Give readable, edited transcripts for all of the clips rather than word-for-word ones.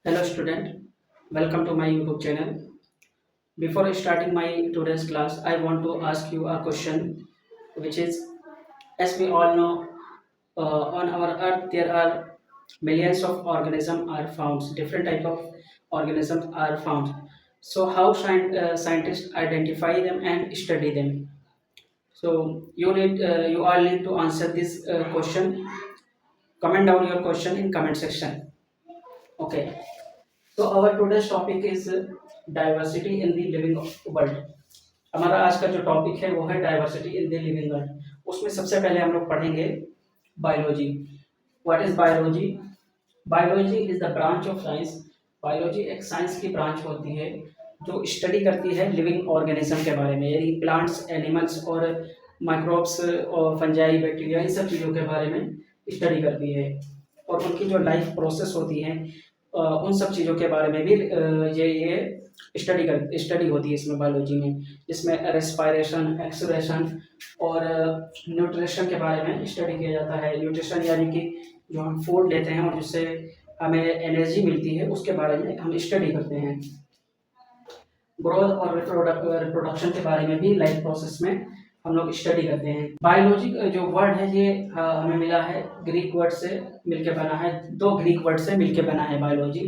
Hello student, welcome to my YouTube channel. Before starting my today's class, I want to ask you a question which is, as we all know, on our earth there are millions of organisms are found, different type of organisms are found. So how scientists identify them and study them? So you all need to answer this question. Comment down your question in comment section. Okay. So our today's topic is diversity in the living world. हमारा आज का जो topic है वो है diversity in the living world. उसमें सबसे पहले हम लोग पढ़ेंगे biology. What is biology? Biology is the branch of science. Biology एक साइंस की ब्रांच होती है जो स्टडी करती है लिविंग ऑर्गेनिज्म के बारे में, यानी प्लांट्स, एनिमल्स और माइक्रोब्स और फंजाई, बैक्टीरिया, इन सब चीज़ों के बारे में स्टडी करती है। और उनकी जो लाइफ प्रोसेस होती है उन सब चीज़ों के बारे में भी ये स्टडी होती है इसमें बायोलॉजी में, जिसमें रेस्पायरेशन, एक्सपिरेशन और न्यूट्रिशन के बारे में स्टडी किया जाता है। न्यूट्रिशन यानी कि जो हम फूड लेते हैं और जिससे हमें एनर्जी मिलती है उसके बारे में हम स्टडी करते हैं। ग्रोथ और रिप्रोडक्शन के बारे में भी लाइफ प्रोसेस में हम लोग स्टडी करते हैं। बायोलॉजी जो वर्ड है ये हमें मिला है ग्रीक वर्ड से मिलके बना है, दो ग्रीक वर्ड से मिलके बना है बायोलॉजी,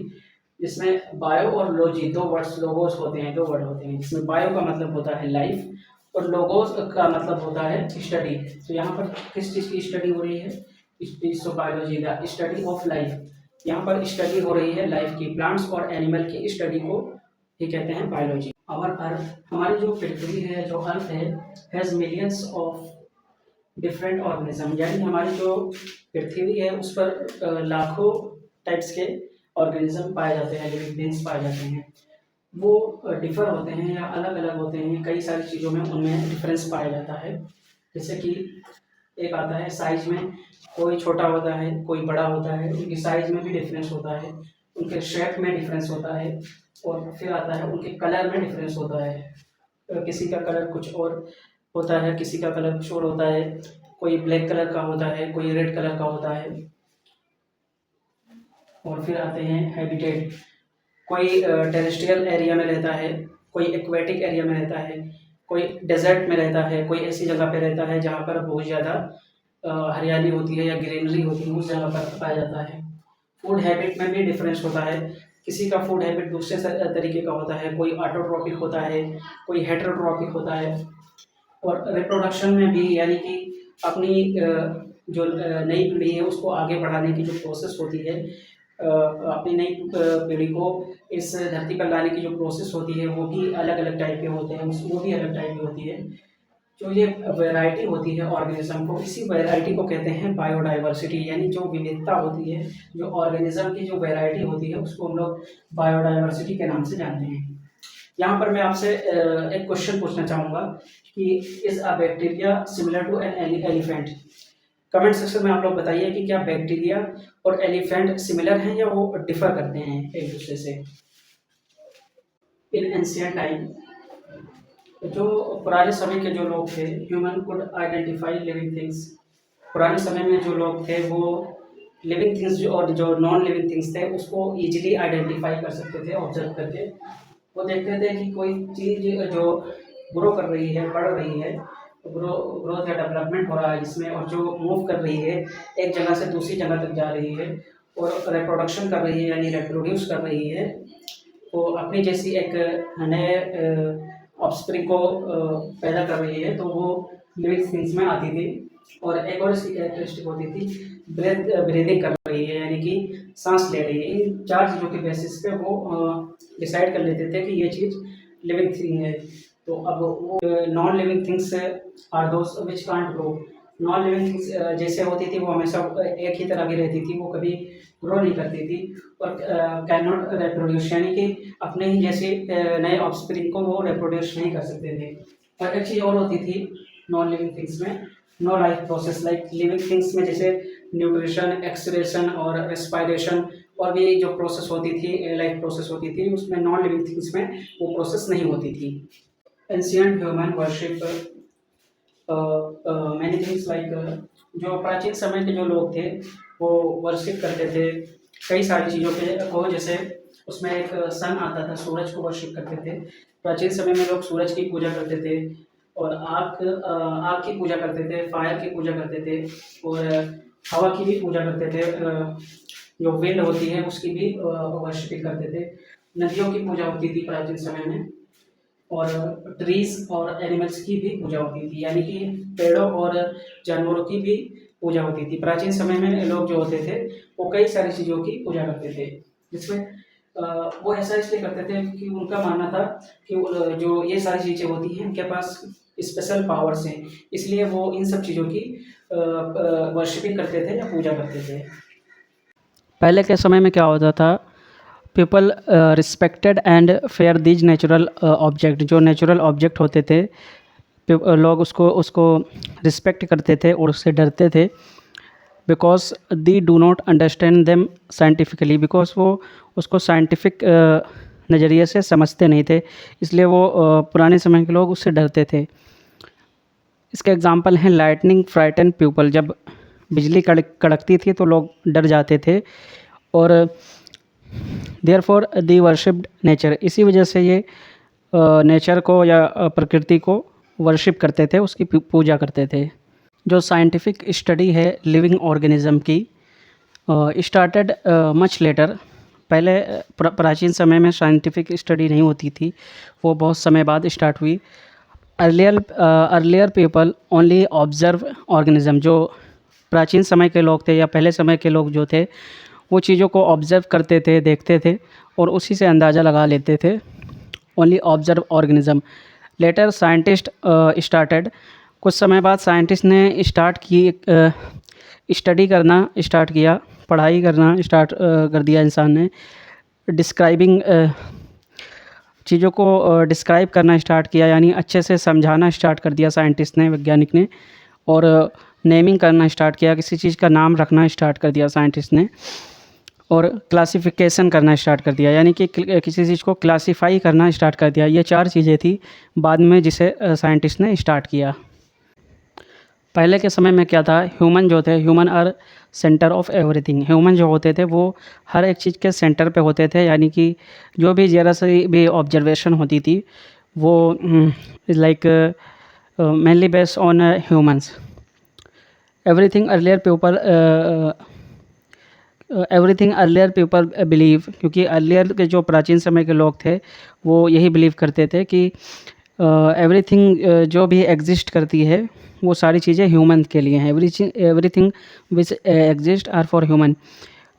जिसमें बायो और लॉजी दो वर्ड्स लोगोस होते हैं, दो वर्ड होते हैं। जिसमें बायो का मतलब होता है लाइफ और लोगोस का मतलब होता है स्टडी। तो यहाँ पर किस चीज़ की स्टडी हो रही है? So biology the study of life. यहाँ पर स्टडी हो रही है लाइफ की, प्लांट्स और एनिमल की स्टडी को ही कहते हैं बायोलॉजी। और अर्थ, हमारी जो पृथ्वी है, जो अर्थ है, has millions of different organism, यानी हमारी जो पृथ्वी है उस पर लाखों टाइप्स के ऑर्गेनिज्म पाए जाते हैं, लिविंग बींग्स पाए जाते हैं। वो डिफर होते हैं या अलग अलग होते हैं, कई सारी चीज़ों में उनमें डिफरेंस पाया जाता है। जैसे कि एक आता है साइज में, कोई छोटा होता है कोई बड़ा होता है, उनकी साइज में भी डिफरेंस होता है, उनके शेप में डिफरेंस होता है, और फिर आता है उनके कलर में डिफरेंस होता है। किसी का कलर कुछ और होता है, किसी का कलर कुछ और होता है, कोई ब्लैक कलर का होता है, कोई रेड कलर का होता है। और फिर आते हैं हैबिटेट, कोई टेरेस्ट्रियल एरिया में रहता है, कोई एक्वेटिक एरिया में रहता है, कोई डेजर्ट में रहता है, कोई ऐसी जगह पे रहता है जहाँ पर बहुत ज़्यादा हरियाली होती है या ग्रीनरी होती है, उस जगह पर पाया जाता है। फूड हैबिट में भी डिफरेंस होता है, किसी का फूड हैबिट दूसरे तरीके का होता है, कोई ऑटोट्रॉपिक होता है, कोई हेटेरोट्रॉपिक होता है। और रिप्रोडक्शन में भी, यानी कि अपनी जो नई पीढ़ी है उसको आगे बढ़ाने की जो प्रोसेस होती है, अपनी नई पीढ़ी को इस धरती पर लाने की जो प्रोसेस होती है वो भी अलग अलग टाइप के होते हैं, वो भी अलग टाइप की होती है। जो ये वैरायटी होती है ऑर्गेनिज्म को, इसी वैरायटी को कहते हैं बायोडाइवर्सिटी, यानी जो विविधता होती है, जो ऑर्गेनिज्म की जो वैरायटी होती है उसको हम लोग बायोडाइवर्सिटी के नाम से जानते हैं। यहाँ पर मैं आपसे एक क्वेश्चन पूछना चाहूँगा कि is a bacteria similar to an elephant? Comment section में आप लोग बताइए कि क्या बैक्टीरिया और एलिफेंट सिमिलर हैं या वो डिफर करते हैं एक दूसरे से। इन एंशिएंट टाइम, जो पुराने समय के जो लोग थे, human could identify living things. पुराने समय में जो लोग थे वो लिविंग थिंग्स और जो नॉन लिविंग थिंग्स थे उसको इजीली आइडेंटिफाई कर सकते थे ऑब्जर्व करके। वो देखते थे कि कोई चीज़ जो ग्रो कर रही है, बढ़ रही है, ग्रोथ या डेवलपमेंट हो रहा है जिसमें, और जो मूव कर रही है एक जगह से दूसरी जगह तक जा रही है और रिप्रोडक्शन कर रही है यानी रिप्रोड्यूस कर रही है, वो अपनी जैसी एक नए ऑफस्प्रिंग को पैदा कर रही है, तो वो लिविंग थिंग्स में आती थी। और एक और इसकी कैरेक्टरिस्टिक होती थी, ब्रीदिंग कर रही है यानी कि सांस ले रही है। इन चार चीज़ों के बेसिस पे वो डिसाइड कर लेते थे कि ये चीज़ लिविंग थिंग है। तो अब वो non living things are those which can't grow. Non living things जैसे होती थी वो हमेशा एक ही तरह की रहती थी, वो कभी ग्रो नहीं करती थी और कैन नॉट रिप्रोड्यूस, यानी कि अपने ही जैसे नए ऑफस्प्रिंग को वो रिप्रोड्यूस नहीं कर सकते थे। और एक चीज़ और होती थी नॉन लिविंग थिंग्स में, no life process. Like living things में जैसे न्यूट्रिशन, एक्सपिरेशन और रेस्पायरेशन और भी जो प्रोसेस होती थी, लाइफ प्रोसेस होती थी, उसमें नॉन लिविंग थिंग्स में वो प्रोसेस नहीं होती थी। Ancient human worship many things like, जो प्राचीन समय के जो लोग थे वो वर्शिप करते थे कई सारी चीज़ों के को, जैसे उसमें एक सन आता था, सूरज को वर्शिप करते थे। प्राचीन समय में लोग सूरज की पूजा करते थे और आग की पूजा करते थे, फायर की पूजा करते थे और हवा की भी पूजा करते थे। जो विंड होती है उसकी भी वर्शिपिंग करते थे। नदियों की पूजा होती थी प्राचीन समय में और ट्रीज और एनिमल्स की भी पूजा होती थी, यानी कि पेड़ों और जानवरों की भी पूजा होती थी। प्राचीन समय में लोग जो होते थे वो कई सारी चीज़ों की पूजा करते थे, जिसमें वो ऐसा इसलिए करते थे कि उनका मानना था कि जो ये सारी चीज़ें होती हैं उनके पास स्पेशल पावर्स हैं, इसलिए वो इन सब चीज़ों की वर्शिपिंग करते थे या पूजा करते थे। पहले के समय में क्या होता था, people respected and fair these natural object, जो नेचुरल ऑब्जेक्ट होते थे लोग उसको उसको रिस्पेक्ट करते थे और उससे डरते थे, because the do not understand them scientifically, because वो उसको साइंटिफिक नज़रिए से समझते नहीं थे, इसलिए वो पुराने समय के लोग उससे डरते थे। इसके एग्जांपल हैं लाइटनिंग फ्राइटन पीपल, जब बिजली कड़कती थी तो लोग डर जाते थे, और देयरफॉर दी वर्शिप्ड नेचर, इसी वजह से ये नेचर को या प्रकृति को वर्शिप करते थे, उसकी पूजा करते थे। जो साइंटिफिक स्टडी है लिविंग ऑर्गेनिज्म की स्टार्टेड मच लेटर, पहले प्राचीन समय में साइंटिफिक स्टडी नहीं होती थी, वो बहुत समय बाद स्टार्ट हुई। Earlier people only observe organism, जो प्राचीन समय के लोग थे या पहले समय के लोग जो थे वो चीज़ों को ऑब्जर्व करते थे, देखते थे और उसी से अंदाज़ा लगा लेते थे। Only observe organism. Later scientist started, कुछ समय बाद साइंटिस्ट ने स्टार्ट की स्टडी करना स्टार्ट किया, पढ़ाई करना स्टार्ट कर दिया इंसान ने। डिस्क्राइबिंग, चीज़ों को डिस्क्राइब करना स्टार्ट किया, यानी अच्छे से समझाना स्टार्ट कर दिया साइंटिस्ट ने, वैज्ञानिक ने। और नेमिंग करना स्टार्ट किया, किसी चीज़ का नाम रखना स्टार्ट कर दिया साइंटिस्ट ने। और क्लासिफिकेशन करना स्टार्ट कर दिया, यानी कि किसी चीज़ को क्लासीफाई करना स्टार्ट कर दिया। ये 4 चीज़ें थी बाद में जिसे साइंटिस्ट ने स्टार्ट किया। पहले के समय में क्या था, ह्यूमन जो थे, human are centre of everything, human जो होते थे वो हर एक चीज़ के सेंटर पे होते थे, यानी कि जो भी ज़रा सी भी ऑब्जर्वेशन होती थी वो like mainly based on humans. Everything earlier people believe, क्योंकि अर्लियर के जो प्राचीन समय के लोग थे वो यही बिलीव करते थे कि एवरीथिंग जो भी एग्जिस्ट करती है वो सारी चीज़ें ह्यूमन के लिए हैं। Everything which exist are for human.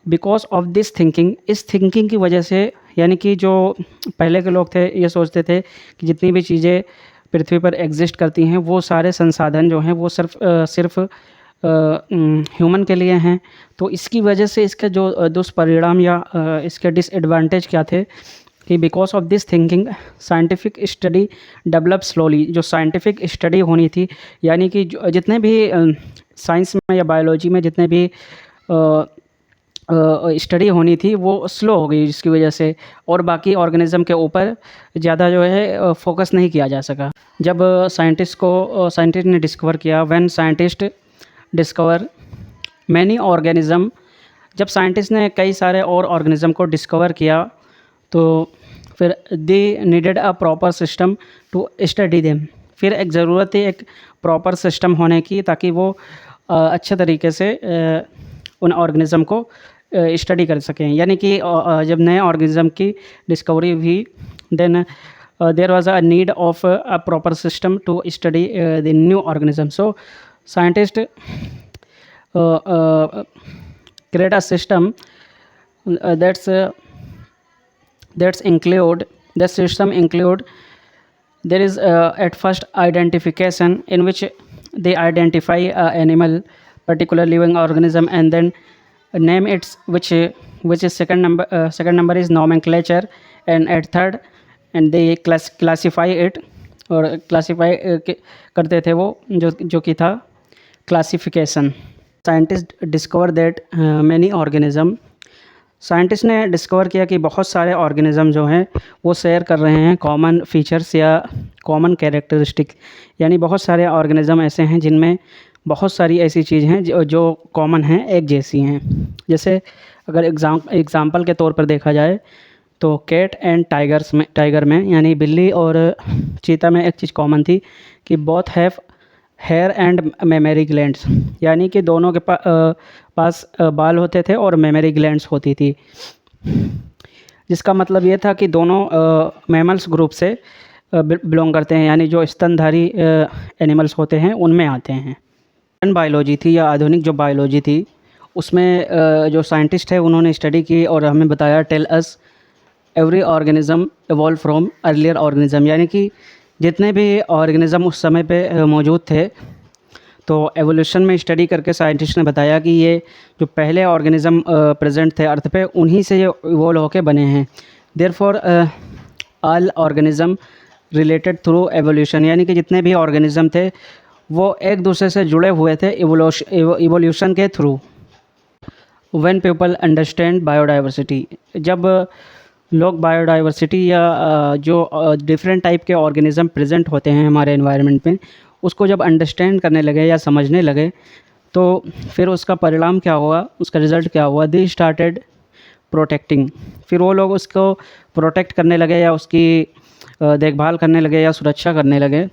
Because of this thinking, इस थिंकिंग की वजह से, यानी कि जो पहले के लोग थे ये सोचते थे कि जितनी भी चीज़ें पृथ्वी पर एग्जिस्ट करती हैं वो सारे संसाधन जो हैं वो सिर्फ ह्यूमन के लिए हैं। तो इसकी वजह से इसके जो दुष्परिणाम या इसके डिसएडवांटेज क्या थे कि because of this thinking scientific study develop slowly, जो साइंटिफिक स्टडी होनी थी, यानी कि जितने भी साइंस में या बायोलॉजी में जितने भी स्टडी होनी थी वो स्लो हो गई, जिसकी वजह से और बाकी ऑर्गेनिज्म के ऊपर ज़्यादा जो है फोकस नहीं किया जा सका। जब साइंटिस्ट ने डिस्कवर किया, when scientist discover many organism, जब साइंटिस्ट ने कई सारे और ऑर्गेनिज्म को डिस्कवर किया तो फिर they needed a proper system to study them, फिर एक ज़रूरत थी एक प्रॉपर सिस्टम होने की ताकि वो अच्छे तरीके से उन ऑर्गेनिज्म को स्टडी कर सकें। यानी कि जब नए ऑर्गेनिज्म की डिस्कवरी हुई then there was a need of a proper system to study the new organism. So scientist create a system that's include the system include there is at first identification, in which they identify a animal, particular living organism, and then name its which is second number is nomenclature, and at third and they classify it, और classify करते थे वो जो कि था classification. Scientist discover that many organism, scientist ने discover किया कि बहुत सारे ऑर्गेनिज्म जो हैं वो शेयर कर रहे हैं कॉमन फीचर्स या कॉमन कैरेक्टरिस्टिक, यानी बहुत सारे ऑर्गेनिज्म ऐसे हैं जिनमें बहुत सारी ऐसी चीज़ हैं जो कॉमन हैं, एक जैसी हैं। जैसे अगर एग्ज़ाम्पल के तौर पर देखा जाए तो कैट एंड टाइगर में यानी बिल्ली और चीता में एक चीज़ कॉमन थी कि both have hair and memory glands, यानी कि दोनों के पास बाल होते थे और मेमोरी ग्लैंड्स होती थी, जिसका मतलब ये था कि दोनों मैमल्स ग्रुप से बिलोंग करते हैं, यानी जो स्तनधारी एनिमल्स होते हैं उनमें आते हैं। मॉडर्न बायोलॉजी थी या आधुनिक जो बायोलॉजी थी उसमें जो साइंटिस्ट है उन्होंने स्टडी की और हमें बताया tell us every organism evolve from earlier organism, यानी कि जितने भी ऑर्गेनिज्म उस समय पे मौजूद थे तो एवोल्यूशन में स्टडी करके साइंटिस्ट ने बताया कि ये जो पहले ऑर्गेनिज्म प्रेजेंट थे अर्थ पे उन्हीं से ये इवॉल्व होके बने हैं। Therefore all organism related through evolution, यानी कि जितने भी ऑर्गेनिज्म थे वो एक दूसरे से जुड़े हुए थे इवोल्यूशन के through. When people understand biodiversity, जब लोग बायोडाइवर्सिटी या जो डिफरेंट टाइप के ऑर्गेनिज्म प्रेजेंट होते हैं हमारे एनवायरनमेंट में उसको जब अंडरस्टैंड करने लगे या समझने लगे तो फिर उसका परिणाम क्या हुआ, उसका रिज़ल्ट क्या हुआ, दे स्टार्टेड प्रोटेक्टिंग, फिर वो लोग उसको प्रोटेक्ट करने लगे या उसकी देखभाल करने लगे या सुरक्षा करने लगे।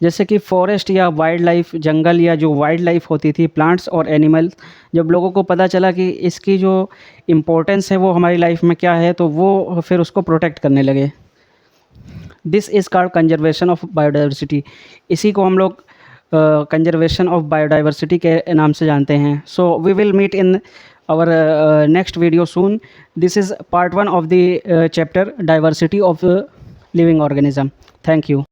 जैसे कि फॉरेस्ट या वाइल्ड लाइफ, जंगल या जो वाइल्ड लाइफ होती थी, प्लांट्स और एनिमल्स, जब लोगों को पता चला कि इसकी जो इम्पोर्टेंस है वो हमारी लाइफ में क्या है तो वो फिर उसको प्रोटेक्ट करने लगे। This is called conservation of biodiversity, इसी को हम लोग कंजर्वेशन ऑफ बायोडाइवर्सिटी के नाम से जानते हैं। So we will meet in our next video soon. This is part 1 of the chapter diversity of living organism. Thank you.